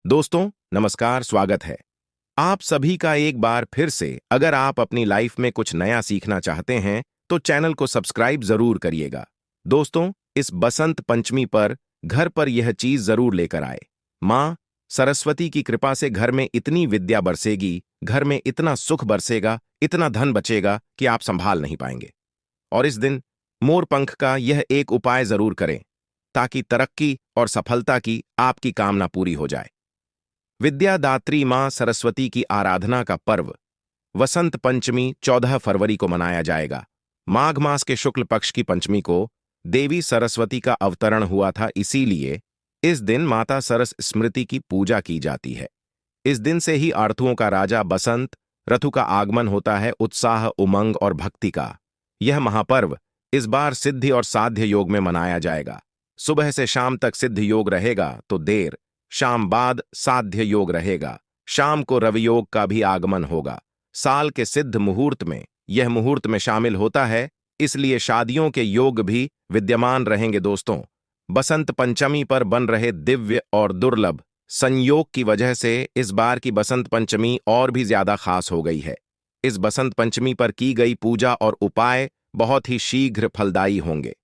दोस्तों नमस्कार, स्वागत है आप सभी का एक बार फिर से। अगर आप अपनी लाइफ में कुछ नया सीखना चाहते हैं तो चैनल को सब्सक्राइब जरूर करिएगा। दोस्तों, इस बसंत पंचमी पर घर पर यह चीज जरूर लेकर आए। माँ सरस्वती की कृपा से घर में इतनी विद्या बरसेगी, घर में इतना सुख बरसेगा, इतना धन बचेगा कि आप संभाल नहीं पाएंगे। और इस दिन मोर पंख का यह एक उपाय जरूर करें ताकि तरक्की और सफलता की आपकी कामना पूरी हो जाए। विद्यादात्री मां सरस्वती की आराधना का पर्व वसंत पंचमी 14 फरवरी को मनाया जाएगा। माघ मास के शुक्ल पक्ष की पंचमी को देवी सरस्वती का अवतरण हुआ था, इसीलिए इस दिन माता सरस स्मृति की पूजा की जाती है। इस दिन से ही आरतुओं का राजा बसंत ऋतु का आगमन होता है, उत्साह, उमंग और भक्ति का। यह महापर्व इस बार सिद्धि और साध्य योग में मनाया जाएगा। सुबह से शाम तक सिद्ध योग रहेगा तो देर शाम बाद साध्य योग रहेगा। शाम को रवि योग का भी आगमन होगा। साल के सिद्ध मुहूर्त में यह मुहूर्त में शामिल होता है, इसलिए शादियों के योग भी विद्यमान रहेंगे। दोस्तों, बसंत पंचमी पर बन रहे दिव्य और दुर्लभ संयोग की वजह से इस बार की बसंत पंचमी और भी ज्यादा खास हो गई है। इस बसंत पंचमी पर की गई पूजा और उपाय बहुत ही शीघ्र फलदायी होंगे।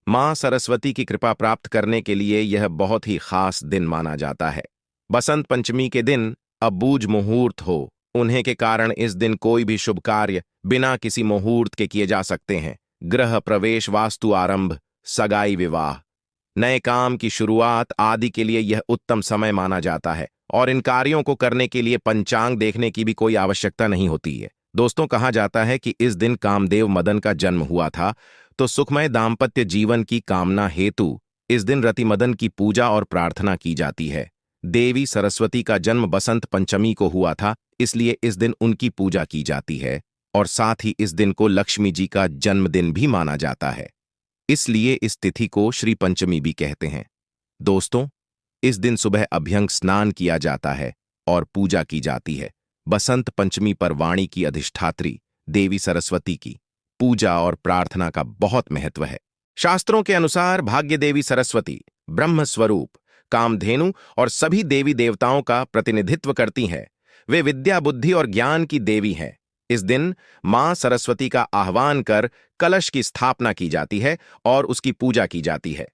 मां सरस्वती की कृपा प्राप्त करने के लिए यह बहुत ही खास दिन माना जाता है। बसंत पंचमी के दिन अबूझ मुहूर्त हो, उन्हें के कारण इस दिन कोई भी शुभ कार्य बिना किसी मुहूर्त के किए जा सकते हैं। गृह प्रवेश, वास्तु आरंभ, सगाई, विवाह, नए काम की शुरुआत आदि के लिए यह उत्तम समय माना जाता है और इन कार्यों को करने के लिए पंचांग देखने की भी कोई आवश्यकता नहीं होती है। दोस्तों, कहा जाता है कि इस दिन कामदेव मदन का जन्म हुआ था, तो सुखमय दाम्पत्य जीवन की कामना हेतु इस दिन रति मदन की पूजा और प्रार्थना की जाती है। देवी सरस्वती का जन्म बसंत पंचमी को हुआ था, इसलिए इस दिन उनकी पूजा की जाती है और साथ ही इस दिन को लक्ष्मी जी का जन्मदिन भी माना जाता है, इसलिए इस तिथि को श्री पंचमी भी कहते हैं। दोस्तों, इस दिन सुबह अभ्यंग स्नान किया जाता है और पूजा की जाती है। बसंत पंचमी पर वाणी की अधिष्ठात्री देवी सरस्वती की पूजा और प्रार्थना का बहुत महत्व है। शास्त्रों के अनुसार भाग्य देवी सरस्वती ब्रह्म स्वरूप, कामधेनु और सभी देवी देवताओं का प्रतिनिधित्व करती हैं। वे विद्या, बुद्धि और ज्ञान की देवी हैं। इस दिन मां सरस्वती का आह्वान कर कलश की स्थापना की जाती है और उसकी पूजा की जाती है।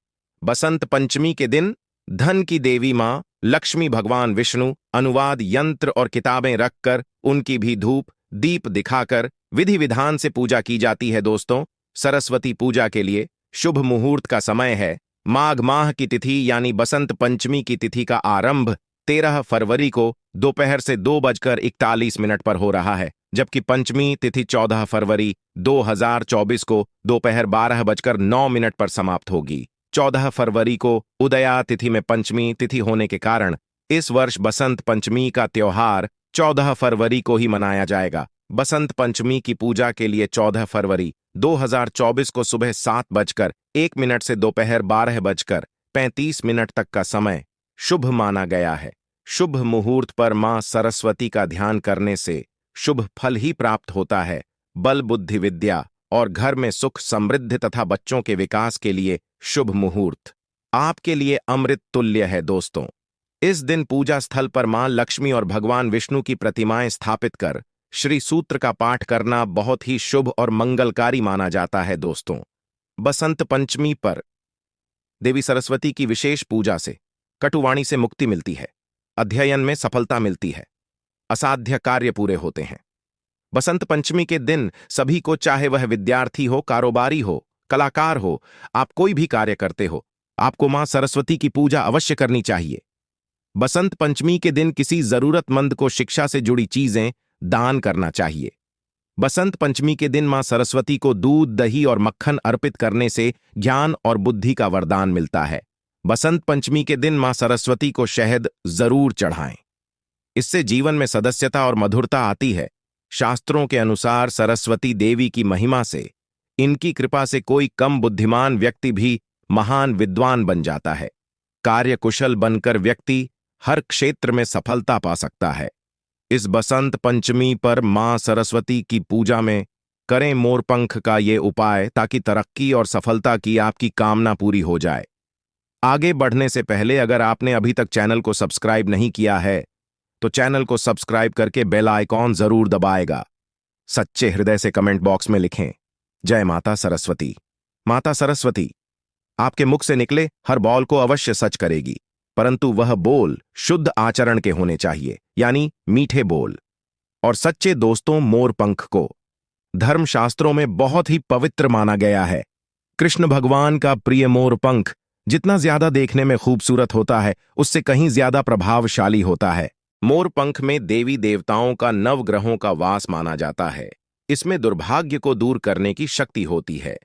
बसंत पंचमी के दिन धन की देवी मां लक्ष्मी, भगवान विष्णु, अनुवाद यंत्र और किताबें रखकर उनकी भी धूप दीप दिखाकर विधि विधान से पूजा की जाती है। दोस्तों, सरस्वती पूजा के लिए शुभ मुहूर्त का समय है माघ माह की तिथि यानी बसंत पंचमी की तिथि का आरंभ 13 फरवरी को दोपहर से 2:41 पर हो रहा है, जबकि पंचमी तिथि 14 फरवरी 2024 को दोपहर 12:09 पर समाप्त होगी। 14 फरवरी को उदया तिथि में पंचमी तिथि होने के कारण इस वर्ष बसंत पंचमी का त्योहार 14 फरवरी को ही मनाया जाएगा। बसंत पंचमी की पूजा के लिए 14 फरवरी 2024 को सुबह 7:01 से दोपहर 12:35 तक का समय शुभ माना गया है। शुभ मुहूर्त पर मां सरस्वती का ध्यान करने से शुभ फल ही प्राप्त होता है। बल, बुद्धि, विद्या और घर में सुख, समृद्धि तथा बच्चों के विकास के लिए शुभ मुहूर्त आपके लिए अमृत तुल्य है। दोस्तों, इस दिन पूजा स्थल पर मां लक्ष्मी और भगवान विष्णु की प्रतिमाएं स्थापित कर श्री सूत्र का पाठ करना बहुत ही शुभ और मंगलकारी माना जाता है। दोस्तों, बसंत पंचमी पर देवी सरस्वती की विशेष पूजा से कटुवाणी से मुक्ति मिलती है, अध्ययन में सफलता मिलती है, असाध्य कार्य पूरे होते हैं। बसंत पंचमी के दिन सभी को, चाहे वह विद्यार्थी हो, कारोबारी हो, कलाकार हो, आप कोई भी कार्य करते हो, आपको मां सरस्वती की पूजा अवश्य करनी चाहिए। बसंत पंचमी के दिन किसी जरूरतमंद को शिक्षा से जुड़ी चीजें दान करना चाहिए। बसंत पंचमी के दिन मां सरस्वती को दूध, दही और मक्खन अर्पित करने से ज्ञान और बुद्धि का वरदान मिलता है। बसंत पंचमी के दिन मां सरस्वती को शहद जरूर चढ़ाएं, इससे जीवन में सदस्यता और मधुरता आती है। शास्त्रों के अनुसार सरस्वती देवी की महिमा से, इनकी कृपा से कोई कम बुद्धिमान व्यक्ति भी महान विद्वान बन जाता है। कार्यकुशल बनकर व्यक्ति हर क्षेत्र में सफलता पा सकता है। इस बसंत पंचमी पर मां सरस्वती की पूजा में करें मोरपंख का ये उपाय ताकि तरक्की और सफलता की आपकी कामना पूरी हो जाए। आगे बढ़ने से पहले अगर आपने अभी तक चैनल को सब्सक्राइब नहीं किया है तो चैनल को सब्सक्राइब करके बेल आइकॉन जरूर दबाएगा। सच्चे हृदय से कमेंट बॉक्स में लिखें, जय माता सरस्वती। माता सरस्वती आपके मुख से निकले हर बॉल को अवश्य सच करेगी, परंतु वह बोल शुद्ध आचरण के होने चाहिए, यानी मीठे बोल। और सच्चे दोस्तों, मोरपंख को धर्मशास्त्रों में बहुत ही पवित्र माना गया है। कृष्ण भगवान का प्रिय मोरपंख जितना ज्यादा देखने में खूबसूरत होता है, उससे कहीं ज्यादा प्रभावशाली होता है। मोरपंख में देवी देवताओं का नवग्रहों का वास माना जाता है। इसमें दुर्भाग्य को दूर करने की शक्ति होती है।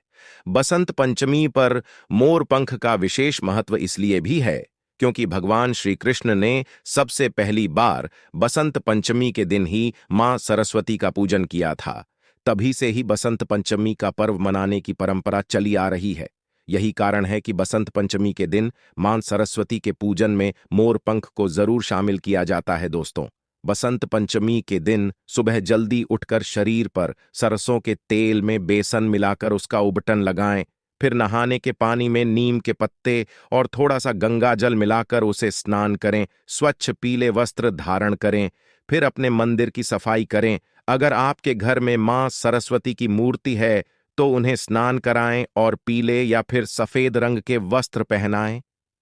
बसंत पंचमी पर मोरपंख का विशेष महत्व इसलिए भी है क्योंकि भगवान श्री कृष्ण ने सबसे पहली बार बसंत पंचमी के दिन ही मां सरस्वती का पूजन किया था। तभी से ही बसंत पंचमी का पर्व मनाने की परंपरा चली आ रही है। यही कारण है कि बसंत पंचमी के दिन मां सरस्वती के पूजन में मोरपंख को जरूर शामिल किया जाता है। दोस्तों, बसंत पंचमी के दिन सुबह जल्दी उठकर शरीर पर सरसों के तेल में बेसन मिलाकर उसका उबटन लगाएं। फिर नहाने के पानी में नीम के पत्ते और थोड़ा सा गंगा जल मिलाकर उसे स्नान करें। स्वच्छ पीले वस्त्र धारण करें। फिर अपने मंदिर की सफाई करें। अगर आपके घर में मां सरस्वती की मूर्ति है तो उन्हें स्नान कराएं और पीले या फिर सफेद रंग के वस्त्र पहनाएं।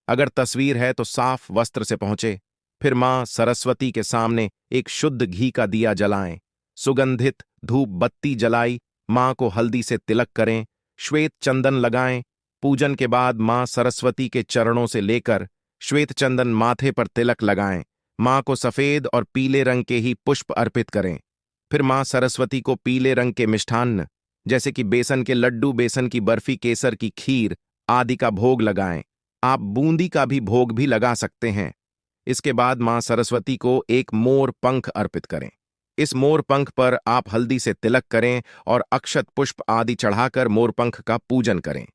अगर तस्वीर है तो साफ वस्त्र से पहुंचे। फिर मां सरस्वती के सामने एक शुद्ध घी का दिया जलाएं। सुगंधित धूप बत्ती जलाई। मां को हल्दी से तिलक करें। श्वेत चंदन लगाएं। पूजन के बाद मां सरस्वती के चरणों से लेकर श्वेत चंदन माथे पर तिलक लगाएं। मां को सफेद और पीले रंग के ही पुष्प अर्पित करें। फिर मां सरस्वती को पीले रंग के मिष्ठान्न जैसे कि बेसन के लड्डू, बेसन की बर्फी, केसर की खीर आदि का भोग लगाएं। आप बूंदी का भी भोग भी लगा सकते हैं। इसके बाद मां सरस्वती को एक मोर पंख अर्पित करें। इस मोर पंख पर आप हल्दी से तिलक करें और अक्षत पुष्प आदि चढ़ाकर मोरपंख का पूजन करें।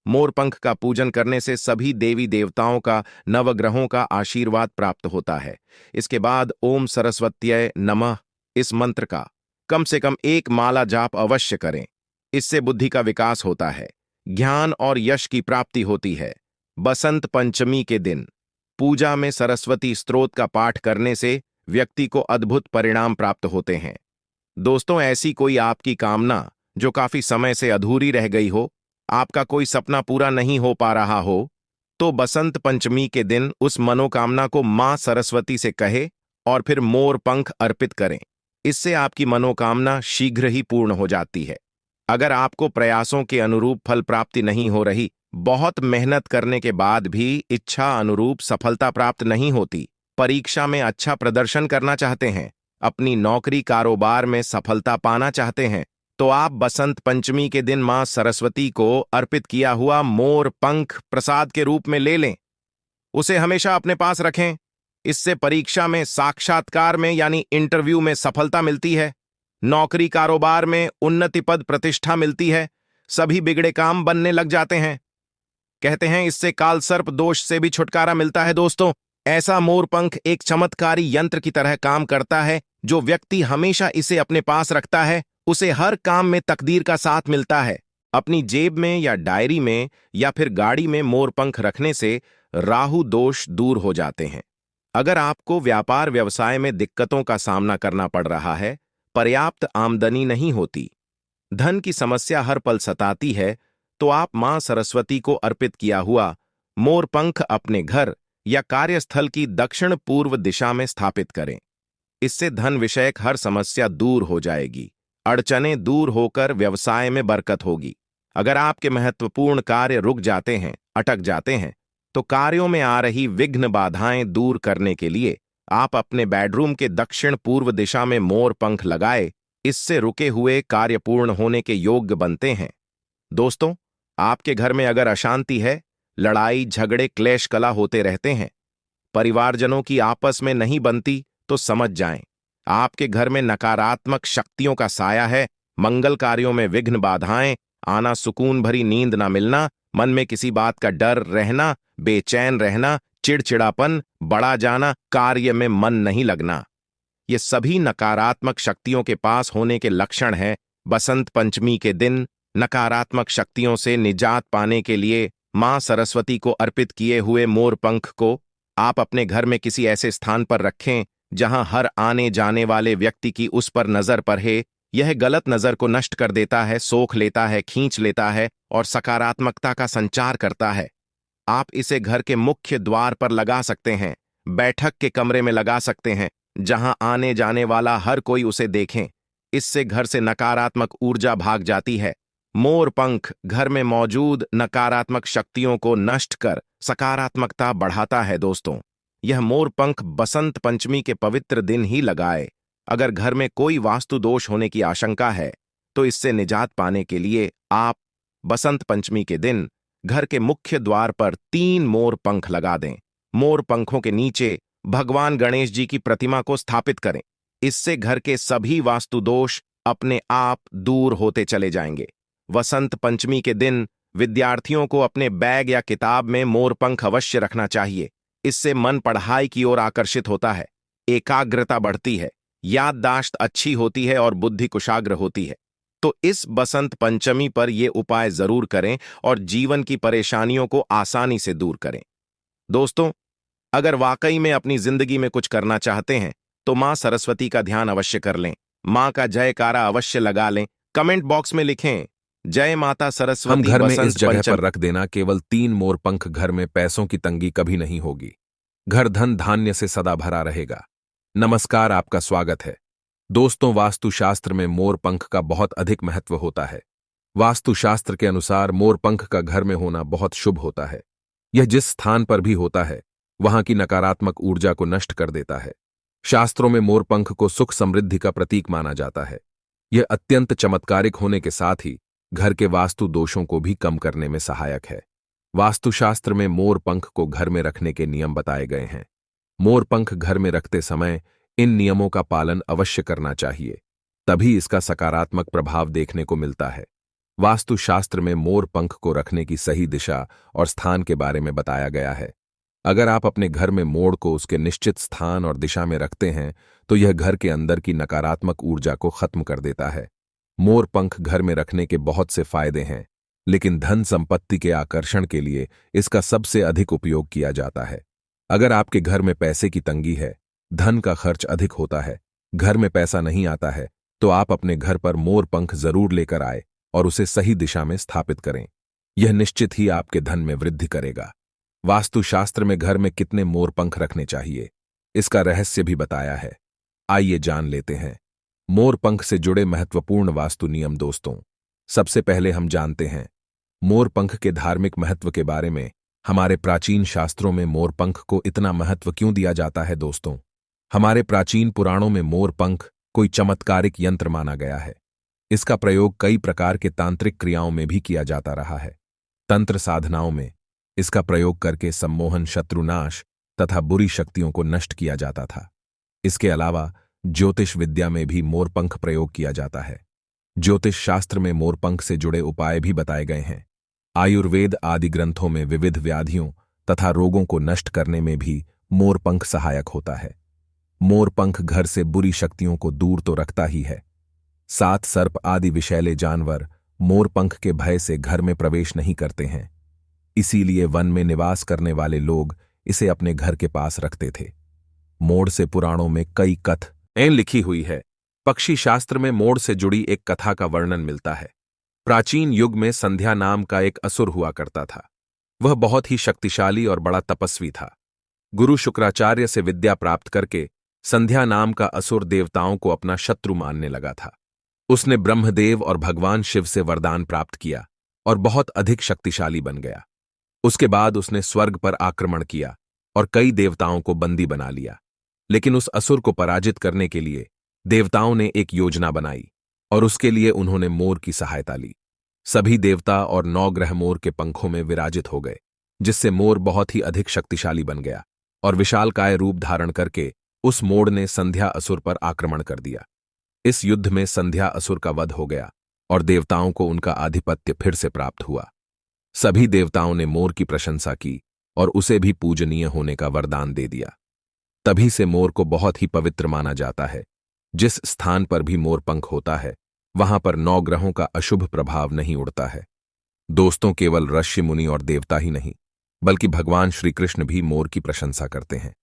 मोरपंख का पूजन करने से सभी देवी देवताओं का, नवग्रहों का आशीर्वाद प्राप्त होता है। इसके बाद ओम सरस्वत्यय नमः इस मंत्र का कम से कम एक माला जाप अवश्य करें। इससे बुद्धि का विकास होता है, ज्ञान और यश की प्राप्ति होती है। बसंत पंचमी के दिन पूजा में सरस्वती स्तोत्र का पाठ करने से व्यक्ति को अद्भुत परिणाम प्राप्त होते हैं। दोस्तों, ऐसी कोई आपकी कामना जो काफी समय से अधूरी रह गई हो, आपका कोई सपना पूरा नहीं हो पा रहा हो, तो बसंत पंचमी के दिन उस मनोकामना को मां सरस्वती से कहे और फिर मोर पंख अर्पित करें। इससे आपकी मनोकामना शीघ्र ही पूर्ण हो जाती है। अगर आपको प्रयासों के अनुरूप फल प्राप्ति नहीं हो रही, बहुत मेहनत करने के बाद भी इच्छा अनुरूप सफलता प्राप्त नहीं होती, परीक्षा में अच्छा प्रदर्शन करना चाहते हैं, अपनी नौकरी कारोबार में सफलता पाना चाहते हैं, तो आप बसंत पंचमी के दिन मां सरस्वती को अर्पित किया हुआ मोर पंख प्रसाद के रूप में ले लें। उसे हमेशा अपने पास रखें। इससे परीक्षा में, साक्षात्कार में यानी इंटरव्यू में सफलता मिलती है, नौकरी कारोबार में उन्नति, पद प्रतिष्ठा मिलती है, सभी बिगड़े काम बनने लग जाते हैं। कहते हैं इससे काल सर्प दोष से भी छुटकारा मिलता है। दोस्तों, ऐसा मोरपंख एक चमत्कारी यंत्र की तरह काम करता है। जो व्यक्ति हमेशा इसे अपने पास रखता है, उसे हर काम में तकदीर का साथ मिलता है। अपनी जेब में या डायरी में या फिर गाड़ी में मोरपंख रखने से राहु दोष दूर हो जाते हैं। अगर आपको व्यापार व्यवसाय में दिक्कतों का सामना करना पड़ रहा है, पर्याप्त आमदनी नहीं होती, धन की समस्या हर पल सताती है, तो आप मां सरस्वती को अर्पित किया हुआ मोरपंख अपने घर या कार्यस्थल की दक्षिण पूर्व दिशा में स्थापित करें। इससे धन विषयक हर समस्या दूर हो जाएगी, अड़चनें दूर होकर व्यवसाय में बरकत होगी। अगर आपके महत्वपूर्ण कार्य रुक जाते हैं, अटक जाते हैं, तो कार्यों में आ रही विघ्न बाधाएं दूर करने के लिए आप अपने बेडरूम के दक्षिण पूर्व दिशा में मोर पंख लगाए। इससे रुके हुए कार्य पूर्ण होने के योग्य बनते हैं। दोस्तों, आपके घर में अगर अशांति है, लड़ाई झगड़े क्लेश कला होते रहते हैं, परिवारजनों की आपस में नहीं बनती, तो समझ जाएं आपके घर में नकारात्मक शक्तियों का साया है। मंगल कार्यों में विघ्न बाधाएं आना, सुकून भरी नींद ना मिलना, मन में किसी बात का डर रहना, बेचैन रहना, चिड़चिड़ापन बढ़ा जाना, कार्य में मन नहीं लगना, ये सभी नकारात्मक शक्तियों के पास होने के लक्षण हैं। बसंत पंचमी के दिन नकारात्मक शक्तियों से निजात पाने के लिए मां सरस्वती को अर्पित किए हुए मोर पंख को आप अपने घर में किसी ऐसे स्थान पर रखें जहां हर आने जाने वाले व्यक्ति की उस पर नजर पड़े। यह गलत नजर को नष्ट कर देता है, सोख लेता है, खींच लेता है और सकारात्मकता का संचार करता है। आप इसे घर के मुख्य द्वार पर लगा सकते हैं, बैठक के कमरे में लगा सकते हैं, जहां आने जाने वाला हर कोई उसे देखें। इससे घर से नकारात्मक ऊर्जा भाग जाती है। मोर पंख घर में मौजूद नकारात्मक शक्तियों को नष्ट कर सकारात्मकता बढ़ाता है। दोस्तों, यह मोर पंख बसंत पंचमी के पवित्र दिन ही लगाए। अगर घर में कोई वास्तु दोष होने की आशंका है तो इससे निजात पाने के लिए आप बसंत पंचमी के दिन घर के मुख्य द्वार पर 3 मोर पंख लगा दें। मोर पंखों के नीचे भगवान गणेश जी की प्रतिमा को स्थापित करें। इससे घर के सभी वास्तु दोष अपने आप दूर होते चले जाएंगे। वसंत पंचमी के दिन विद्यार्थियों को अपने बैग या किताब में मोर पंख अवश्य रखना चाहिए। इससे मन पढ़ाई की ओर आकर्षित होता है, एकाग्रता बढ़ती है, याददाश्त अच्छी होती है और बुद्धि कुशाग्र होती है। तो इस बसंत पंचमी पर ये उपाय जरूर करें और जीवन की परेशानियों को आसानी से दूर करें। दोस्तों, अगर वाकई में अपनी जिंदगी में कुछ करना चाहते हैं तो मां सरस्वती का ध्यान अवश्य कर लें। मां का जयकारा अवश्य लगा लें। कमेंट बॉक्स में लिखें, जय माता सरस्वती। हम घर में बसंत इस जगह पंचमी पर रख देना। केवल 3 मोर पंख, घर में पैसों की तंगी कभी नहीं होगी। घर धन धान्य से सदा भरा रहेगा। नमस्कार, आपका स्वागत है। दोस्तों, वास्तुशास्त्र में मोर पंख का बहुत अधिक महत्व होता है। वास्तुशास्त्र के अनुसार मोर पंख का घर में होना बहुत शुभ होता है। यह जिस स्थान पर भी होता है वहां की नकारात्मक ऊर्जा को नष्ट कर देता है। शास्त्रों में मोर पंख को सुख समृद्धि का प्रतीक माना जाता है। यह अत्यंत चमत्कारिक होने के साथ ही घर के वास्तु दोषों को भी कम करने में सहायक है। वास्तुशास्त्र में मोर पंख को घर में रखने के नियम बताए गए हैं। मोर पंख घर में रखते समय इन नियमों का पालन अवश्य करना चाहिए, तभी इसका सकारात्मक प्रभाव देखने को मिलता है। वास्तुशास्त्र में मोर पंख को रखने की सही दिशा और स्थान के बारे में बताया गया है। अगर आप अपने घर में मोड़ को उसके निश्चित स्थान और दिशा में रखते हैं तो यह घर के अंदर की नकारात्मक ऊर्जा को खत्म कर देता है। मोर पंख घर में रखने के बहुत से फायदे हैं, लेकिन धन संपत्ति के आकर्षण के लिए इसका सबसे अधिक उपयोग किया जाता है। अगर आपके घर में पैसे की तंगी है, धन का खर्च अधिक होता है, घर में पैसा नहीं आता है, तो आप अपने घर पर मोर पंख जरूर लेकर आए और उसे सही दिशा में स्थापित करें। यह निश्चित ही आपके धन में वृद्धि करेगा। वास्तुशास्त्र में घर में कितने मोर पंख रखने चाहिए, इसका रहस्य भी बताया है। आइए जान लेते हैं मोर पंख से जुड़े महत्वपूर्ण वास्तु नियम। दोस्तों, सबसे पहले हम जानते हैं मोर पंख के धार्मिक महत्व के बारे में। हमारे प्राचीन शास्त्रों में मोर पंख को इतना महत्व क्यों दिया जाता है? दोस्तों, हमारे प्राचीन पुराणों में मोर पंख कोई चमत्कारिक यंत्र माना गया है। इसका प्रयोग कई प्रकार के तांत्रिक क्रियाओं में भी किया जाता रहा है। तंत्र साधनाओं में इसका प्रयोग करके सम्मोहन, शत्रुनाश तथा बुरी शक्तियों को नष्ट किया जाता था। इसके अलावा ज्योतिष विद्या में भी मोरपंख प्रयोग किया जाता है। ज्योतिष शास्त्र में मोरपंख से जुड़े उपाय भी बताए गए हैं। आयुर्वेद आदि ग्रंथों में विविध व्याधियों तथा रोगों को नष्ट करने में भी मोरपंख सहायक होता है। मोरपंख घर से बुरी शक्तियों को दूर तो रखता ही है, साथ सर्प आदि विषैले जानवर मोरपंख के भय से घर में प्रवेश नहीं करते हैं। इसीलिए वन में निवास करने वाले लोग इसे अपने घर के पास रखते थे। मोड़ से पुराणों में कई कथाएं लिखी हुई है। पक्षी शास्त्र में मोड़ से जुड़ी एक कथा का वर्णन मिलता है। प्राचीन युग में संध्या नाम का एक असुर हुआ करता था। वह बहुत ही शक्तिशाली और बड़ा तपस्वी था। गुरु शुक्राचार्य से विद्या प्राप्त करके संध्या नाम का असुर देवताओं को अपना शत्रु मानने लगा था। उसने ब्रह्मदेव और भगवान शिव से वरदान प्राप्त किया और बहुत अधिक शक्तिशाली बन गया। उसके बाद उसने स्वर्ग पर आक्रमण किया और कई देवताओं को बंदी बना लिया। लेकिन उस असुर को पराजित करने के लिए देवताओं ने एक योजना बनाई और उसके लिए उन्होंने मोर की सहायता ली। सभी देवता और 9 ग्रह मोर के पंखों में विराजित हो गए, जिससे मोर बहुत ही अधिक शक्तिशाली बन गया और विशालकाय रूप धारण करके उस मोर ने संध्या असुर पर आक्रमण कर दिया। इस युद्ध में संध्या असुर का वध हो गया और देवताओं को उनका आधिपत्य फिर से प्राप्त हुआ। सभी देवताओं ने मोर की प्रशंसा की और उसे भी पूजनीय होने का वरदान दे दिया। तभी से मोर को बहुत ही पवित्र माना जाता है। जिस स्थान पर भी मोर पंख होता है वहां पर 9 ग्रहों का अशुभ प्रभाव नहीं उड़ता है। दोस्तों, केवल ऋषि मुनि और देवता ही नहीं, बल्कि भगवान श्री कृष्ण भी मोर की प्रशंसा करते हैं।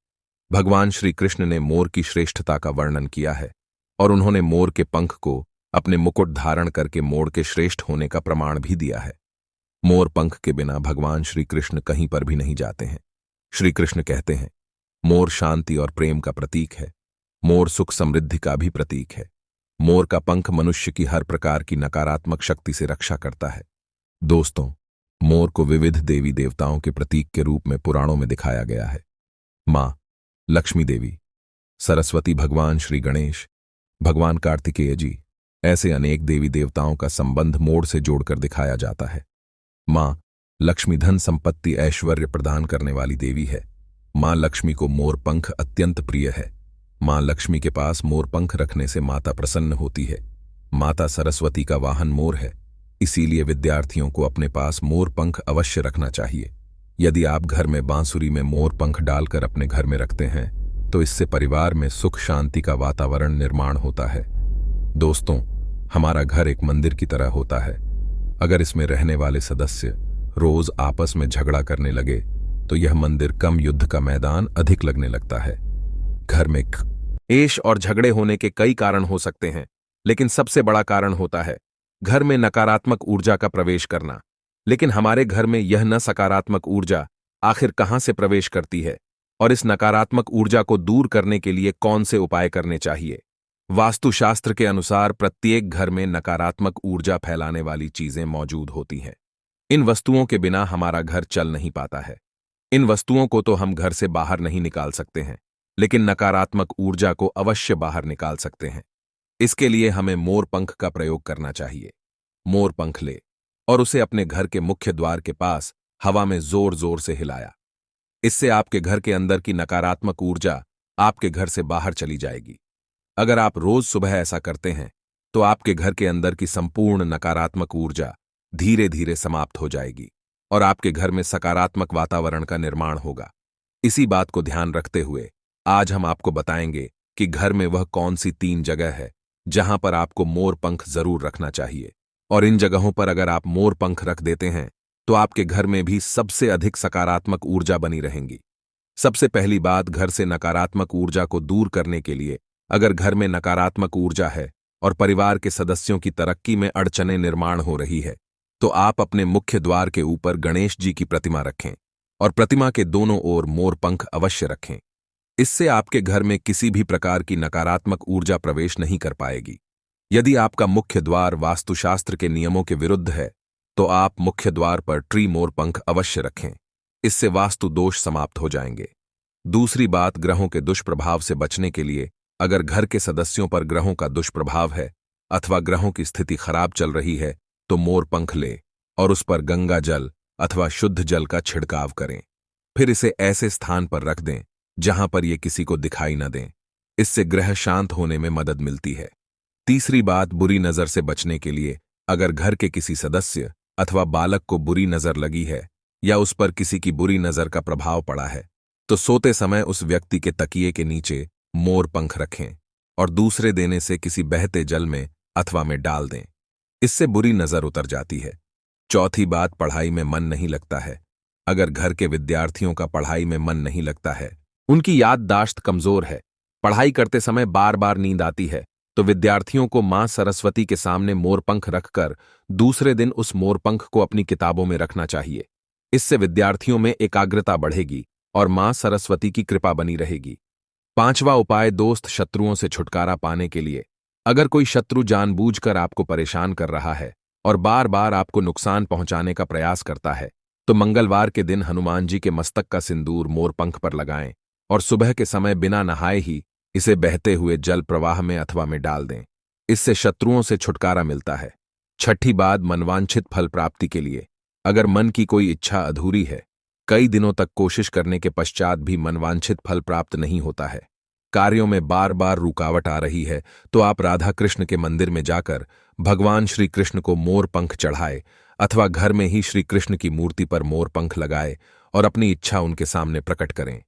भगवान श्री कृष्ण ने मोर की श्रेष्ठता का वर्णन किया है और उन्होंने मोर के पंख को अपने मुकुट धारण करके मोर के श्रेष्ठ होने का प्रमाण भी दिया है। मोर पंख के बिना भगवान श्री कृष्ण कहीं पर भी नहीं जाते हैं। श्री कृष्ण कहते हैं, मोर शांति और प्रेम का प्रतीक है। मोर सुख समृद्धि का भी प्रतीक है। मोर का पंख मनुष्य की हर प्रकार की नकारात्मक शक्ति से रक्षा करता है। दोस्तों, मोर को विविध देवी देवताओं के प्रतीक के रूप में पुराणों में दिखाया गया है। मां लक्ष्मी देवी, सरस्वती, भगवान श्री गणेश, भगवान कार्तिकेय जी, ऐसे अनेक देवी देवताओं का संबंध मोर से जोड़कर दिखाया जाता है। मां लक्ष्मी धन संपत्ति ऐश्वर्य प्रदान करने वाली देवी है। मां लक्ष्मी को मोर पंख अत्यंत प्रिय है। मां लक्ष्मी के पास मोर पंख रखने से माता प्रसन्न होती है। माता सरस्वती का वाहन मोर है, इसीलिए विद्यार्थियों को अपने पास मोर पंख अवश्य रखना चाहिए। यदि आप घर में बांसुरी में मोर पंख डालकर अपने घर में रखते हैं तो इससे परिवार में सुख शांति का वातावरण निर्माण होता है। दोस्तों, हमारा घर एक मंदिर की तरह होता है। अगर इसमें रहने वाले सदस्य रोज आपस में झगड़ा करने लगे तो यह मंदिर कम युद्ध का मैदान अधिक लगने लगता है। घर में क्लेश और झगड़े होने के कई कारण हो सकते हैं, लेकिन सबसे बड़ा कारण होता है घर में नकारात्मक ऊर्जा का प्रवेश करना। लेकिन हमारे घर में यह न सकारात्मक ऊर्जा आखिर कहां से प्रवेश करती है और इस नकारात्मक ऊर्जा को दूर करने के लिए कौन से उपाय करने चाहिए? वास्तुशास्त्र के अनुसार प्रत्येक घर में नकारात्मक ऊर्जा फैलाने वाली चीजें मौजूद होती हैं। इन वस्तुओं के बिना हमारा घर चल नहीं पाता है। इन वस्तुओं को तो हम घर से बाहर नहीं निकाल सकते हैं, लेकिन नकारात्मक ऊर्जा को अवश्य बाहर निकाल सकते हैं। इसके लिए हमें मोर पंख का प्रयोग करना चाहिए। मोर पंख ले और उसे अपने घर के मुख्य द्वार के पास हवा में जोर जोर से हिलाया। इससे आपके घर के अंदर की नकारात्मक ऊर्जा आपके घर से बाहर चली जाएगी। अगर आप रोज सुबह ऐसा करते हैं तो आपके घर के अंदर की संपूर्ण नकारात्मक ऊर्जा धीरे धीरे समाप्त हो जाएगी और आपके घर में सकारात्मक वातावरण का निर्माण होगा। इसी बात को ध्यान रखते हुए आज हम आपको बताएंगे कि घर में वह कौन सी 3 जगह है जहां पर आपको मोर पंख जरूर रखना चाहिए, और इन जगहों पर अगर आप मोर पंख रख देते हैं तो आपके घर में भी सबसे अधिक सकारात्मक ऊर्जा बनी रहेंगी। सबसे पहली बात, घर से नकारात्मक ऊर्जा को दूर करने के लिए अगर घर में नकारात्मक ऊर्जा है और परिवार के सदस्यों की तरक्की में अड़चनें निर्माण हो रही है तो आप अपने मुख्य द्वार के ऊपर गणेश जी की प्रतिमा रखें और प्रतिमा के दोनों ओर मोर पंख अवश्य रखें। इससे आपके घर में किसी भी प्रकार की नकारात्मक ऊर्जा प्रवेश नहीं कर पाएगी। यदि आपका मुख्य द्वार वास्तुशास्त्र के नियमों के विरुद्ध है तो आप मुख्य द्वार पर ट्री मोर पंख अवश्य रखें। इससे वास्तु दोष समाप्त हो जाएंगे। दूसरी बात, ग्रहों के दुष्प्रभाव से बचने के लिए अगर घर के सदस्यों पर ग्रहों का दुष्प्रभाव है अथवा ग्रहों की स्थिति खराब चल रही है तो मोर पंख ले और उस पर गंगा जल अथवा शुद्ध जल का छिड़काव करें। फिर इसे ऐसे स्थान पर रख दें जहां पर यह किसी को दिखाई न दें। इससे ग्रह शांत होने में मदद मिलती है। तीसरी बात, बुरी नजर से बचने के लिए अगर घर के किसी सदस्य अथवा बालक को बुरी नजर लगी है या उस पर किसी की बुरी नजर का प्रभाव पड़ा है तो सोते समय उस व्यक्ति के तकिए के नीचे मोर पंख रखें और दूसरे देने से किसी बहते जल में अथवा में डाल दें। इससे बुरी नजर उतर जाती है। चौथी बात, पढ़ाई में मन नहीं लगता है। अगर घर के विद्यार्थियों का पढ़ाई में मन नहीं लगता है, उनकी याददाश्त कमजोर है, पढ़ाई करते समय बार बार नींद आती है, तो विद्यार्थियों को मां सरस्वती के सामने मोरपंख रखकर दूसरे दिन उस मोरपंख को अपनी किताबों में रखना चाहिए। इससे विद्यार्थियों में एकाग्रता बढ़ेगी और मां सरस्वती की कृपा बनी रहेगी। 5वां उपाय, दोस्त शत्रुओं से छुटकारा पाने के लिए अगर कोई शत्रु जानबूझकर आपको परेशान कर रहा है और बार बार आपको नुकसान पहुंचाने का प्रयास करता है तो मंगलवार के दिन हनुमान जी के मस्तक का सिंदूर मोरपंख पर लगाएं और सुबह के समय बिना नहाए ही इसे बहते हुए जल प्रवाह में अथवा में डाल दें। इससे शत्रुओं से छुटकारा मिलता है। छठी बात, मनवांछित फल प्राप्ति के लिए अगर मन की कोई इच्छा अधूरी है, कई दिनों तक कोशिश करने के पश्चात भी मनवांछित फल प्राप्त नहीं होता है, कार्यों में बार बार रुकावट आ रही है, तो आप राधा कृष्ण के मंदिर में जाकर भगवान श्री कृष्ण को मोर पंख चढ़ाए अथवा घर में ही श्री कृष्ण की मूर्ति पर मोर पंख लगाए और अपनी इच्छा उनके सामने प्रकट करें।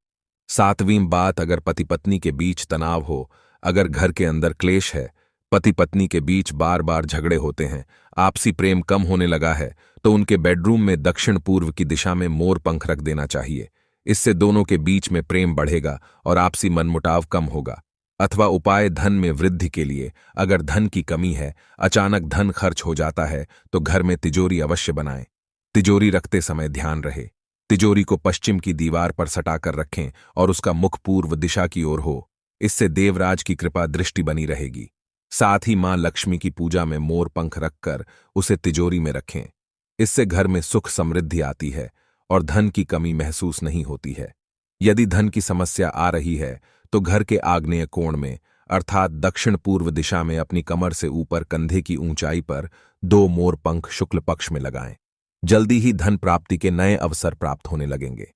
7वीं बात, अगर पति पत्नी के बीच तनाव हो, अगर घर के अंदर क्लेश है, पति पत्नी के बीच बार बार झगड़े होते हैं, आपसी प्रेम कम होने लगा है, तो उनके बेडरूम में दक्षिण पूर्व की दिशा में मोर पंख रख देना चाहिए। इससे दोनों के बीच में प्रेम बढ़ेगा और आपसी मनमुटाव कम होगा। अथवा उपाय धन में वृद्धि के लिए, अगर धन की कमी है, अचानक धन खर्च हो जाता है, तो घर में तिजोरी अवश्य बनाएं। तिजोरी रखते समय ध्यान रहे, तिजोरी को पश्चिम की दीवार पर सटाकर रखें और उसका मुख पूर्व दिशा की ओर हो। इससे देवराज की कृपा दृष्टि बनी रहेगी। साथ ही मां लक्ष्मी की पूजा में मोर पंख रखकर उसे तिजोरी में रखें। इससे घर में सुख समृद्धि आती है और धन की कमी महसूस नहीं होती है। यदि धन की समस्या आ रही है तो घर के आग्नेय कोण में अर्थात दक्षिण पूर्व दिशा में अपनी कमर से ऊपर कंधे की ऊंचाई पर 2 मोर पंख शुक्ल पक्ष में लगाएं। जल्दी ही धन प्राप्ति के नए अवसर प्राप्त होने लगेंगे।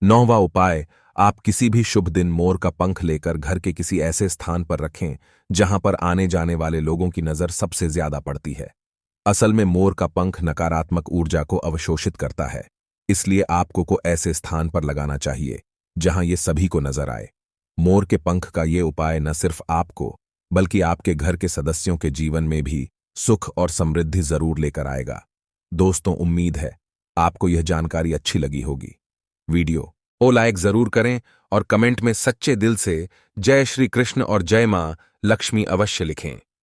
9वां उपाय, आप किसी भी शुभ दिन मोर का पंख लेकर घर के किसी ऐसे स्थान पर रखें जहां पर आने जाने वाले लोगों की नजर सबसे ज्यादा पड़ती है। असल में मोर का पंख नकारात्मक ऊर्जा को अवशोषित करता है, इसलिए आपको को ऐसे स्थान पर लगाना चाहिए जहां ये सभी को नजर आए। मोर के पंख का ये उपाय न सिर्फ आपको बल्कि आपके घर के सदस्यों के जीवन में भी सुख और समृद्धि जरूर लेकर आएगा। दोस्तों, उम्मीद है आपको यह जानकारी अच्छी लगी होगी। वीडियो को लाइक जरूर करें और कमेंट में सच्चे दिल से जय श्री कृष्ण और जय मां लक्ष्मी अवश्य लिखें।